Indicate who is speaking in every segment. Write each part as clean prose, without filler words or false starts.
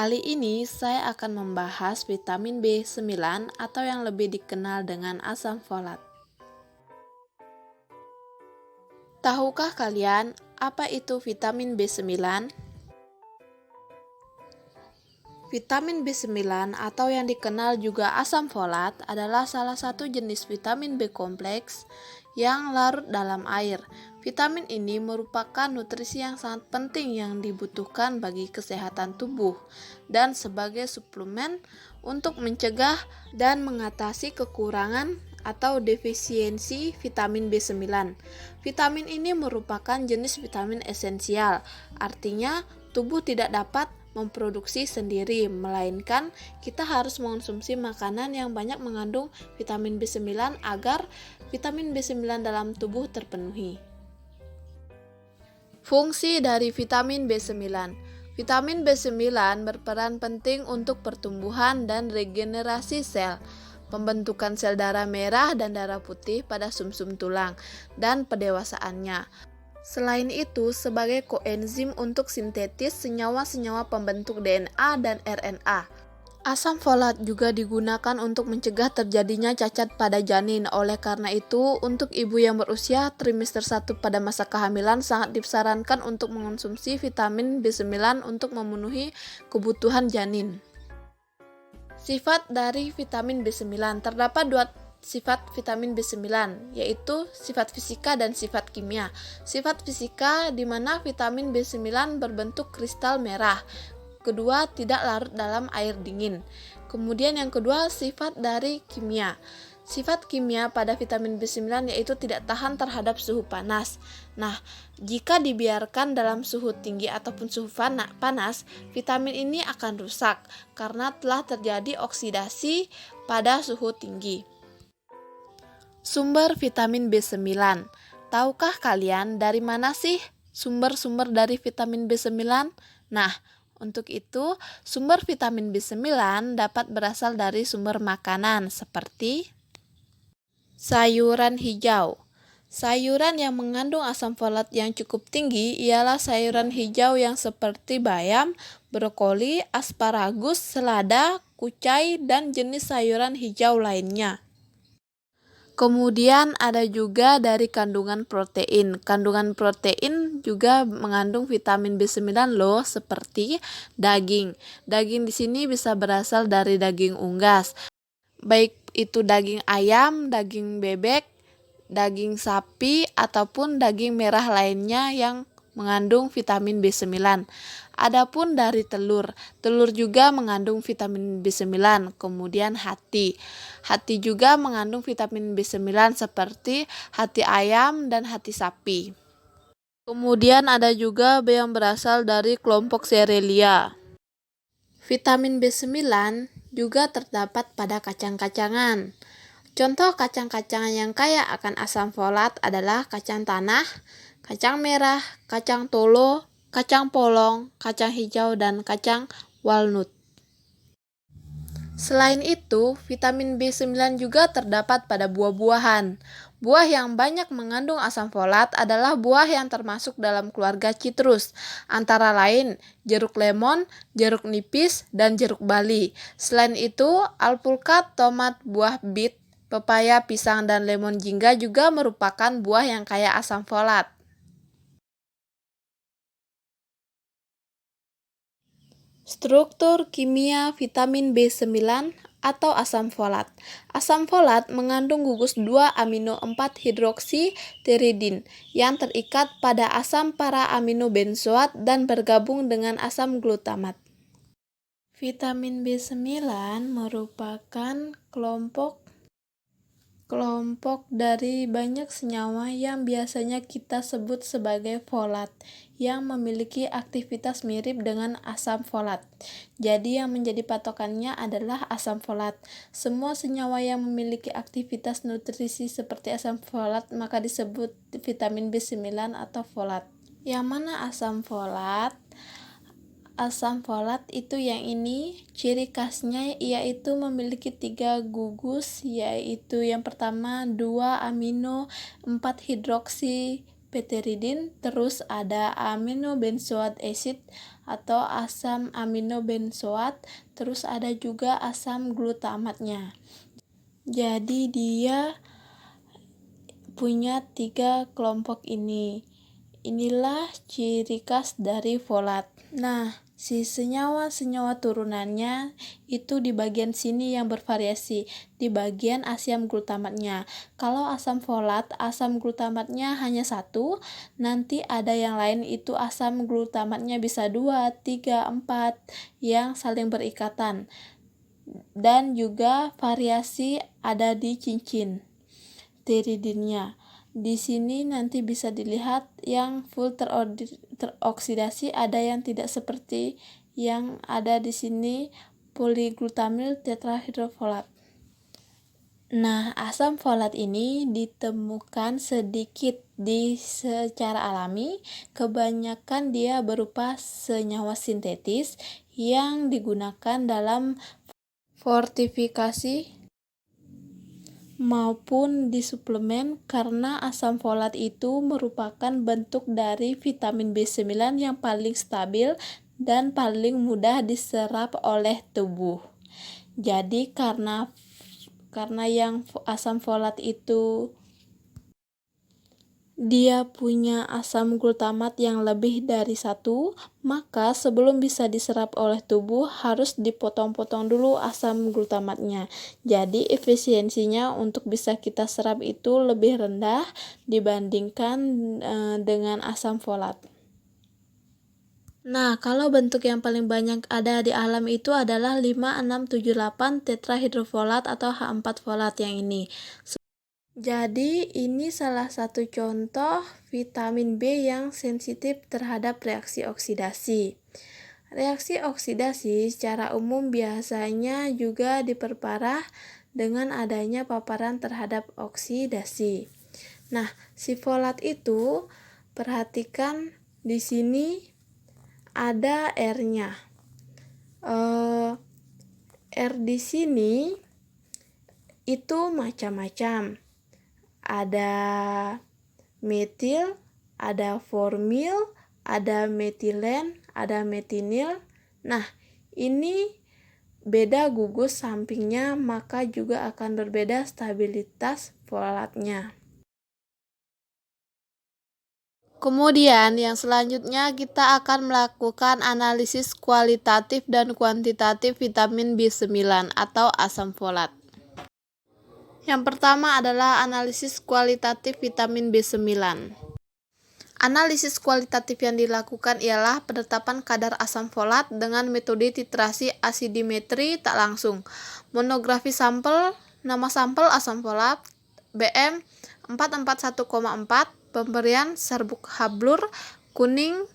Speaker 1: Kali ini saya akan membahas vitamin B9 atau yang lebih dikenal dengan asam folat. Tahukah kalian apa itu vitamin B9? Vitamin B9 atau yang dikenal juga asam folat adalah salah satu jenis vitamin B kompleks yang larut dalam air. Vitamin ini merupakan nutrisi yang sangat penting yang dibutuhkan bagi kesehatan tubuh dan sebagai suplemen untuk mencegah dan mengatasi kekurangan atau defisiensi vitamin B9. Vitamin ini merupakan jenis vitamin esensial, artinya tubuh tidak dapat memproduksi sendiri, melainkan kita harus mengonsumsi makanan yang banyak mengandung vitamin B9 agar vitamin B9 dalam tubuh terpenuhi. Fungsi dari vitamin B9. Vitamin B9 berperan penting untuk pertumbuhan dan regenerasi sel, pembentukan sel darah merah dan darah putih pada sumsum tulang, dan pendewasaannya. Selain itu, sebagai koenzim untuk sintetis senyawa-senyawa pembentuk DNA dan RNA. Asam folat juga digunakan untuk mencegah terjadinya cacat pada janin. Oleh karena itu, untuk ibu yang berusia trimester 1 pada masa kehamilan sangat disarankan untuk mengonsumsi vitamin B9 untuk memenuhi kebutuhan janin. Sifat dari vitamin B9. Terdapat dua sifat vitamin B9, yaitu sifat fisika dan sifat kimia. Sifat fisika di mana vitamin B9 berbentuk kristal merah. Kedua, tidak larut dalam air dingin. Kemudian yang kedua, sifat dari kimia. Sifat kimia pada vitamin B9 yaitu tidak tahan terhadap suhu panas. Nah, jika dibiarkan dalam suhu tinggi ataupun suhu panas, vitamin ini akan rusak karena telah terjadi oksidasi pada suhu tinggi. Sumber vitamin B9. Tahukah kalian dari mana sih sumber-sumber dari vitamin B9? Nah, untuk itu sumber vitamin B9 dapat berasal dari sumber makanan seperti sayuran hijau. Sayuran yang mengandung asam folat yang cukup tinggi ialah sayuran hijau yang seperti bayam, brokoli, asparagus, selada, kucai, dan jenis sayuran hijau lainnya. Kemudian ada juga dari kandungan protein. Kandungan protein juga mengandung vitamin B9 loh, seperti daging. Daging di sini bisa berasal dari daging unggas, baik itu daging ayam, daging bebek, daging sapi, ataupun daging merah lainnya yang mengandung vitamin B9. Adapun dari telur juga mengandung vitamin B9. Kemudian hati juga mengandung vitamin B9 seperti hati ayam dan hati sapi. Kemudian ada juga yang berasal dari kelompok Cerealia. Vitamin B9 juga terdapat pada kacang-kacangan. Contoh kacang-kacangan yang kaya akan asam folat adalah kacang tanah, kacang merah, kacang tolo, kacang polong, kacang hijau, dan kacang walnut. Selain itu, vitamin B9 juga terdapat pada buah-buahan. Buah yang banyak mengandung asam folat adalah buah yang termasuk dalam keluarga citrus, antara lain jeruk lemon, jeruk nipis, dan jeruk bali. Selain itu, alpukat, tomat, buah bit, pepaya, pisang, dan lemon jingga juga merupakan buah yang kaya asam folat. Struktur kimia vitamin B9 atau asam folat. Asam folat mengandung gugus 2 amino 4 hidroksitiridin yang terikat pada asam para amino benzoat dan bergabung dengan asam glutamat. Vitamin B9 merupakan kelompok dari banyak senyawa yang biasanya kita sebut sebagai folat yang memiliki aktivitas mirip dengan asam folat. Jadi yang menjadi patokannya adalah asam folat. Semua senyawa yang memiliki aktivitas nutrisi seperti asam folat maka disebut vitamin B9 atau folat. Yang mana asam folat? Asam folat itu yang ini, ciri khasnya yaitu memiliki 3 gugus, yaitu yang pertama 2 amino 4 hidroksipetiridin, terus ada amino benzoat acid, atau asam amino benzoat, terus ada juga asam glutamatnya. Jadi dia punya 3 kelompok ini. Inilah ciri khas dari folat. Nah, si senyawa-senyawa turunannya itu di bagian sini yang bervariasi, di bagian asam glutamatnya. Kalau asam folat, asam glutamatnya hanya 1, nanti ada yang lain itu asam glutamatnya bisa 2, 3, 4 yang saling berikatan. Dan juga variasi ada di cincin tiridinnya. Di sini nanti bisa dilihat yang full teroksidasi, ada yang tidak seperti yang ada di sini poliglutamil tetrahidrofolat. Nah, asam folat ini ditemukan sedikit secara alami, kebanyakan dia berupa senyawa sintetis yang digunakan dalam fortifikasi maupun di suplemen, karena asam folat itu merupakan bentuk dari vitamin B9 yang paling stabil dan paling mudah diserap oleh tubuh. Jadi karena yang asam folat itu dia punya asam glutamat yang lebih dari 1, maka sebelum bisa diserap oleh tubuh harus dipotong-potong dulu asam glutamatnya. Jadi efisiensinya untuk bisa kita serap itu lebih rendah dibandingkan dengan asam folat. Nah, kalau bentuk yang paling banyak ada di alam itu adalah 5678 tetrahidrofolat atau H4 folat yang ini. Jadi ini salah satu contoh vitamin B yang sensitif terhadap reaksi oksidasi. Reaksi oksidasi secara umum biasanya juga diperparah dengan adanya paparan terhadap oksidasi. Nah, si folat itu perhatikan di sini ada R-nya. R di sini itu macam-macam. Ada metil, ada formil, ada metilen, ada metinil. Nah, ini beda gugus sampingnya, maka juga akan berbeda stabilitas folatnya. Kemudian yang selanjutnya kita akan melakukan analisis kualitatif dan kuantitatif vitamin B9 atau asam folat. Yang pertama adalah analisis kualitatif vitamin B9. Analisis kualitatif yang dilakukan ialah penetapan kadar asam folat dengan metode titrasi asidimetri tak langsung. Monografi sampel, nama sampel asam folat, BM 441,4, pemberian serbuk hablur, kuning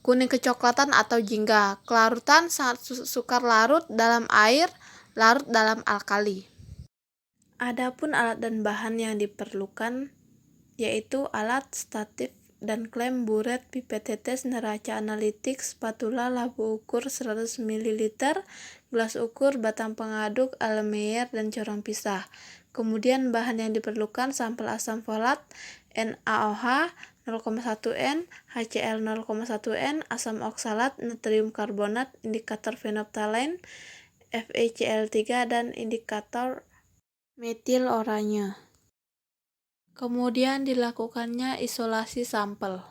Speaker 1: kecoklatan atau jingga, kelarutan sukar larut dalam air, larut dalam alkali. Adapun alat dan bahan yang diperlukan yaitu alat statif dan klem, buret, pipet tetes, neraca analitik, spatula, lampu ukur 100 ml, gelas ukur, batang pengaduk, almeyer, dan corong pisah. Kemudian bahan yang diperlukan sampel asam folat, NaOH 0,1 N, HCl 0,1 N, asam oksalat, natrium karbonat, indikator fenolftalein, FeCl3, dan indikator metil oranye. Kemudian dilakukannya isolasi sampel.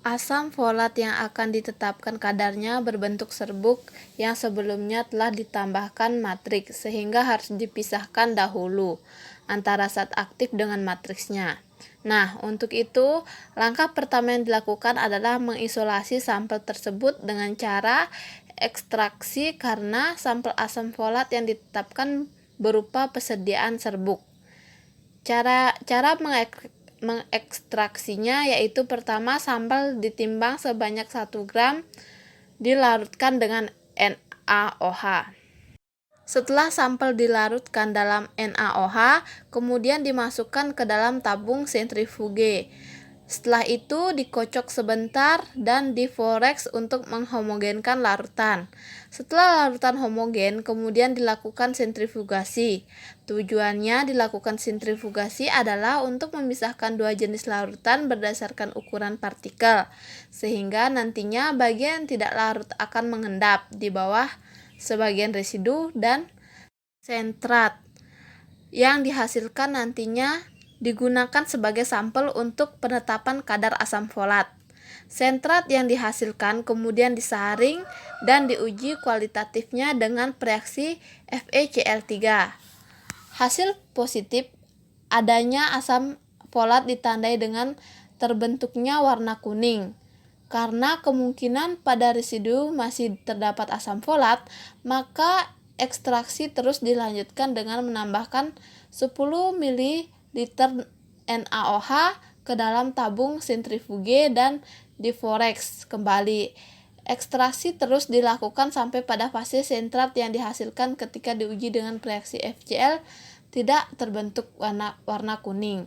Speaker 1: Asam folat yang akan ditetapkan kadarnya berbentuk serbuk yang sebelumnya telah ditambahkan matriks, sehingga harus dipisahkan dahulu antara zat aktif dengan matriksnya. Nah, untuk itu, langkah pertama yang dilakukan adalah mengisolasi sampel tersebut dengan cara ekstraksi, karena sampel asam folat yang ditetapkan berupa persediaan serbuk. Cara mengekstraksinya yaitu pertama sampel ditimbang sebanyak 1 gram, dilarutkan dengan NaOH. Setelah sampel dilarutkan dalam NaOH, kemudian dimasukkan ke dalam tabung sentrifuge. Setelah itu dikocok sebentar dan diforeks untuk menghomogenkan larutan. Setelah larutan homogen, kemudian dilakukan sentrifugasi. Tujuannya dilakukan sentrifugasi adalah untuk memisahkan dua jenis larutan berdasarkan ukuran partikel, sehingga nantinya bagian tidak larut akan mengendap di bawah sebagian residu dan sentrat yang dihasilkan nantinya digunakan sebagai sampel untuk penetapan kadar asam folat. Sentrat yang dihasilkan kemudian disaring dan diuji kualitatifnya dengan reaksi FeCl3. Hasil positif adanya asam folat ditandai dengan terbentuknya warna kuning. Karena kemungkinan pada residu masih terdapat asam folat, maka ekstraksi terus dilanjutkan dengan menambahkan 10 ml NaOH ke dalam tabung sentrifuge dan diforeks kembali. Ekstraksi terus dilakukan sampai pada fase sentrat yang dihasilkan ketika diuji dengan reaksi FeCl tidak terbentuk warna kuning.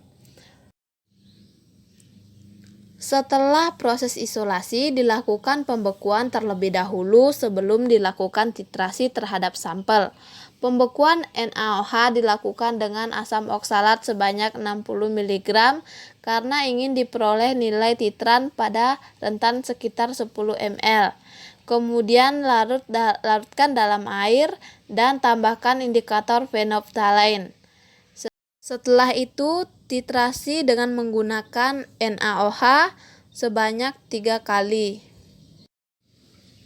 Speaker 1: Setelah proses isolasi, dilakukan pembekuan terlebih dahulu sebelum dilakukan titrasi terhadap sampel. Pembekuan NaOH dilakukan dengan asam oksalat sebanyak 60 mg karena ingin diperoleh nilai titran pada rentan sekitar 10 ml. Kemudian larutkan dalam air dan tambahkan indikator phenolphthalein. Setelah itu, titrasi dengan menggunakan NaOH sebanyak 3 kali.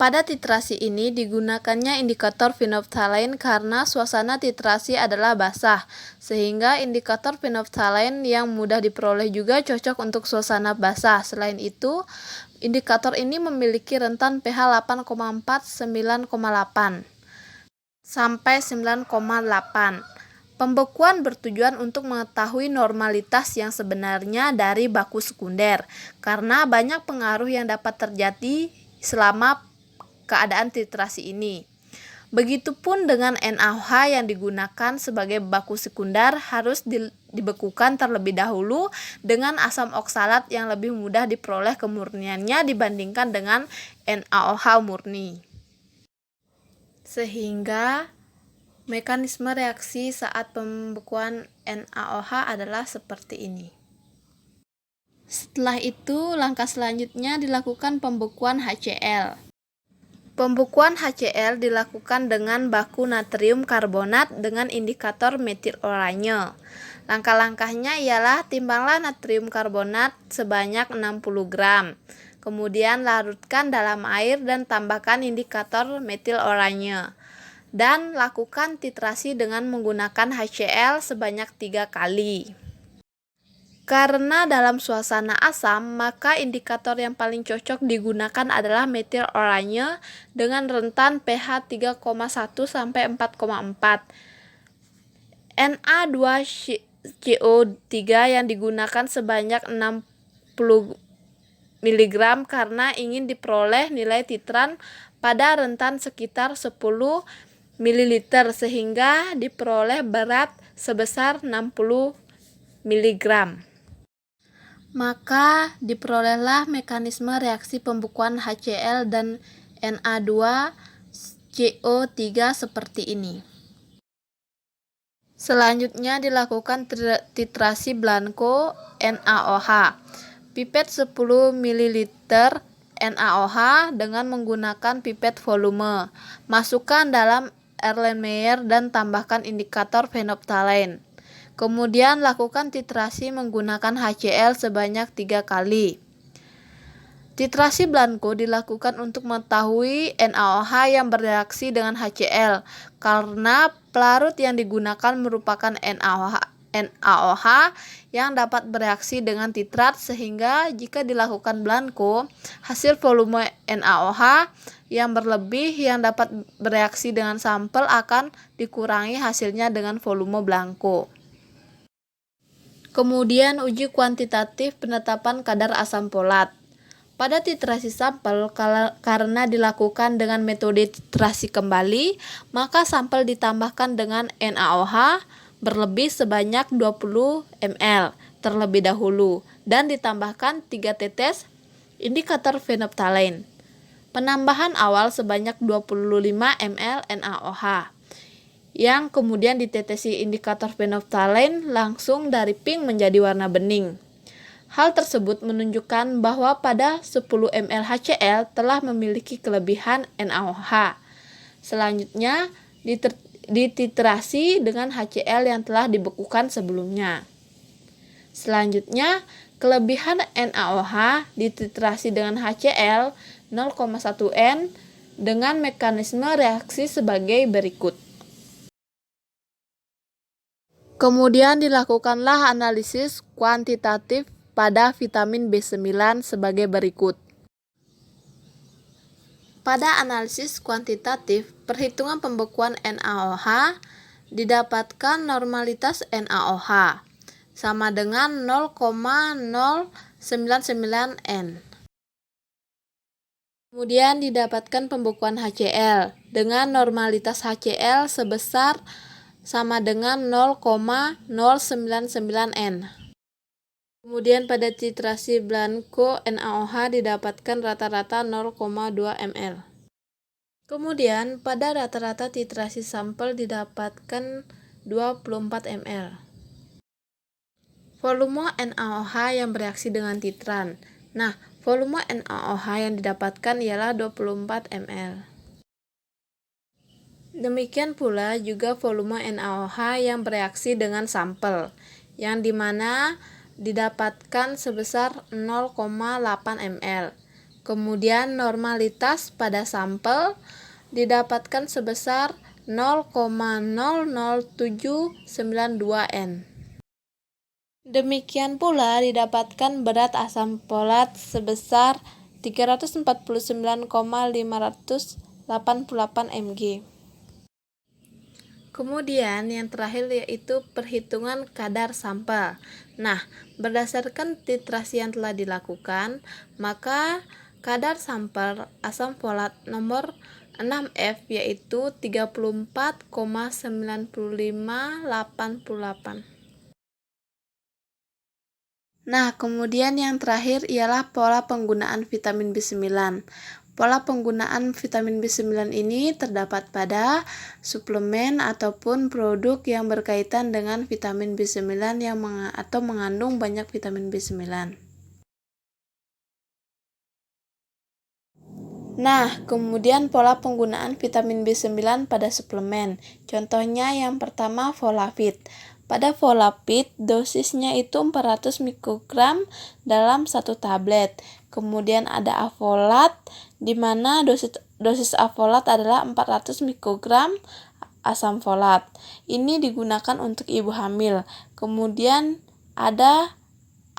Speaker 1: Pada titrasi ini digunakannya indikator phenolphthalein karena suasana titrasi adalah basah, sehingga indikator phenolphthalein yang mudah diperoleh juga cocok untuk suasana basah. Selain itu, indikator ini memiliki rentan pH 8,4-9,8 sampai 9,8. Pembekuan bertujuan untuk mengetahui normalitas yang sebenarnya dari baku sekunder, karena banyak pengaruh yang dapat terjadi selama keadaan titrasi ini. Begitupun dengan NaOH yang digunakan sebagai baku sekunder harus dibekukan terlebih dahulu dengan asam oksalat yang lebih mudah diperoleh kemurniannya dibandingkan dengan NaOH murni. Sehingga mekanisme reaksi saat pembekuan NaOH adalah seperti ini. Setelah itu, langkah selanjutnya dilakukan pembekuan HCl. Pembekuan HCl dilakukan dengan baku natrium karbonat dengan indikator metil oranye. Langkah-langkahnya ialah timbanglah natrium karbonat sebanyak 60 gram. Kemudian larutkan dalam air dan tambahkan indikator metil oranye. Dan lakukan titrasi dengan menggunakan HCl sebanyak 3 kali. Karena dalam suasana asam, maka indikator yang paling cocok digunakan adalah metil oranye dengan rentan pH 3,1 sampai 4,4. Na2CO3 yang digunakan sebanyak 60 mg karena ingin diperoleh nilai titran pada rentan sekitar 10 ml sehingga diperoleh berat sebesar 60 mg. Maka diperolehlah mekanisme reaksi pembekuan HCl dan Na2CO3 seperti ini. Selanjutnya dilakukan titrasi blanko NaOH. Pipet 10 ml NaOH dengan menggunakan pipet volume. Masukkan dalam Erlenmeyer dan tambahkan indikator phenolphthalein. Kemudian lakukan titrasi menggunakan HCl sebanyak 3 kali. Titrasi blanko dilakukan untuk mengetahui NaOH yang bereaksi dengan HCl karena pelarut yang digunakan merupakan NaOH yang dapat bereaksi dengan titrat, sehingga jika dilakukan blanko, hasil volume NaOH yang berlebih yang dapat bereaksi dengan sampel akan dikurangi hasilnya dengan volume blanko. Kemudian uji kuantitatif penetapan kadar asam folat. Pada titrasi sampel, karena dilakukan dengan metode titrasi kembali, maka sampel ditambahkan dengan NaOH berlebih sebanyak 20 ml. terlebih dahulu dan ditambahkan 3 tetes indikator phenolphthalein. Penambahan awal sebanyak 25 ml NaOH yang kemudian ditetesi indikator phenolphthalein langsung dari pink menjadi warna bening. Hal tersebut menunjukkan bahwa pada 10 ml HCl telah memiliki kelebihan NaOH. Selanjutnya dititrasi dengan HCl yang telah dibekukan sebelumnya. Selanjutnya, kelebihan NaOH dititrasi dengan HCl 0,1 N dengan mekanisme reaksi sebagai berikut. Kemudian dilakukanlah analisis kuantitatif pada vitamin B9 sebagai berikut. Pada analisis kuantitatif, perhitungan pembekuan NaOH didapatkan normalitas NaOH sama dengan 0,099 N. Kemudian didapatkan pembekuan HCl dengan normalitas HCl sebesar sama dengan 0,099 N. Kemudian pada titrasi blanko NaOH didapatkan rata-rata 0,2 ml. Kemudian pada rata-rata titrasi sampel didapatkan 24 ml. Volume NaOH yang bereaksi dengan titran. Nah, volume NaOH yang didapatkan ialah 24 ml. Demikian pula juga volume NaOH yang bereaksi dengan sampel, yang dimana didapatkan sebesar 0,8 ml. Kemudian normalitas pada sampel didapatkan sebesar 0,00792 N. Demikian pula didapatkan berat asam folat sebesar 349,588 mg. Kemudian yang terakhir yaitu perhitungan kadar sampel. Nah, berdasarkan titrasi yang telah dilakukan, maka kadar sampel asam folat nomor 6F yaitu 34,9588. Nah, kemudian yang terakhir ialah pola penggunaan vitamin B9. Pola penggunaan vitamin B9 ini terdapat pada suplemen ataupun produk yang berkaitan dengan vitamin B9 atau mengandung banyak vitamin B9. Nah, kemudian pola penggunaan vitamin B9 pada suplemen. Contohnya yang pertama Folapid. Pada Folapid, dosisnya itu 400 mikrogram dalam 1 tablet. Kemudian ada Afolat, di mana dosis Afolat adalah 400 mikrogram asam folat. Ini digunakan untuk ibu hamil. Kemudian ada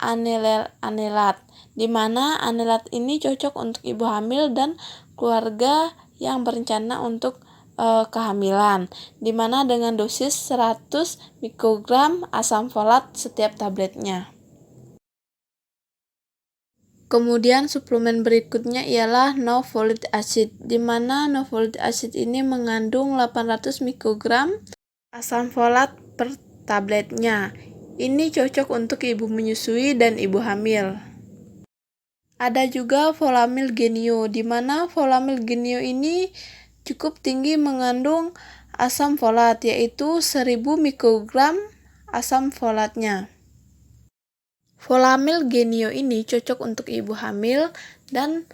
Speaker 1: Anelat, di mana anelat ini cocok untuk ibu hamil dan keluarga yang berencana untuk kehamilan, di mana dengan dosis 100 mikrogram asam folat setiap tabletnya. Kemudian suplemen berikutnya ialah no folic acid, di mana no folic acid ini mengandung 800 mikrogram asam folat per tabletnya. Ini cocok untuk ibu menyusui dan ibu hamil. Ada juga Folamil Genio, di mana Folamil Genio ini cukup tinggi mengandung asam folat, yaitu 1000 mikrogram asam folatnya. Folamil Genio ini cocok untuk ibu hamil dan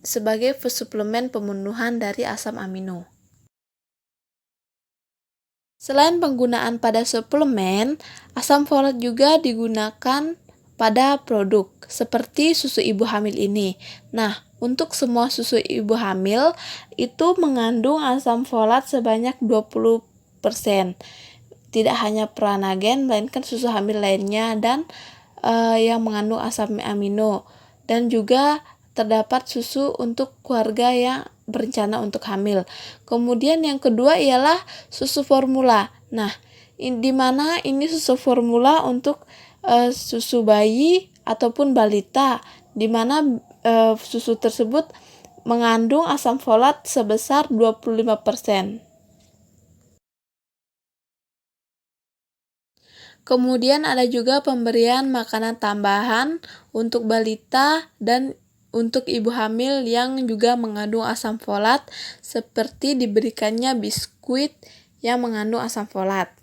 Speaker 1: sebagai suplemen pemenuhan dari asam amino. Selain penggunaan pada suplemen, asam folat juga digunakan pada produk seperti susu ibu hamil ini. Nah, untuk semua susu ibu hamil itu mengandung asam folat sebanyak 20%. Tidak hanya Pranagen, melainkan susu hamil lainnya dan yang mengandung asam amino. Dan juga terdapat susu untuk keluarga yang berencana untuk hamil. Kemudian yang kedua ialah susu formula. Nah, di mana ini susu formula untuk susu bayi ataupun balita, di mana susu tersebut mengandung asam folat sebesar 25%. Kemudian ada juga pemberian makanan tambahan untuk balita dan untuk ibu hamil yang juga mengandung asam folat, seperti diberikannya biskuit yang mengandung asam folat.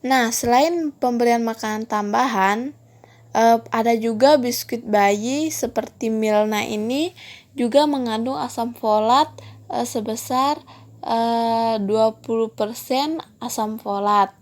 Speaker 1: Nah, selain pemberian makanan tambahan, ada juga biskuit bayi seperti Milna ini juga mengandung asam folat sebesar 20% asam folat.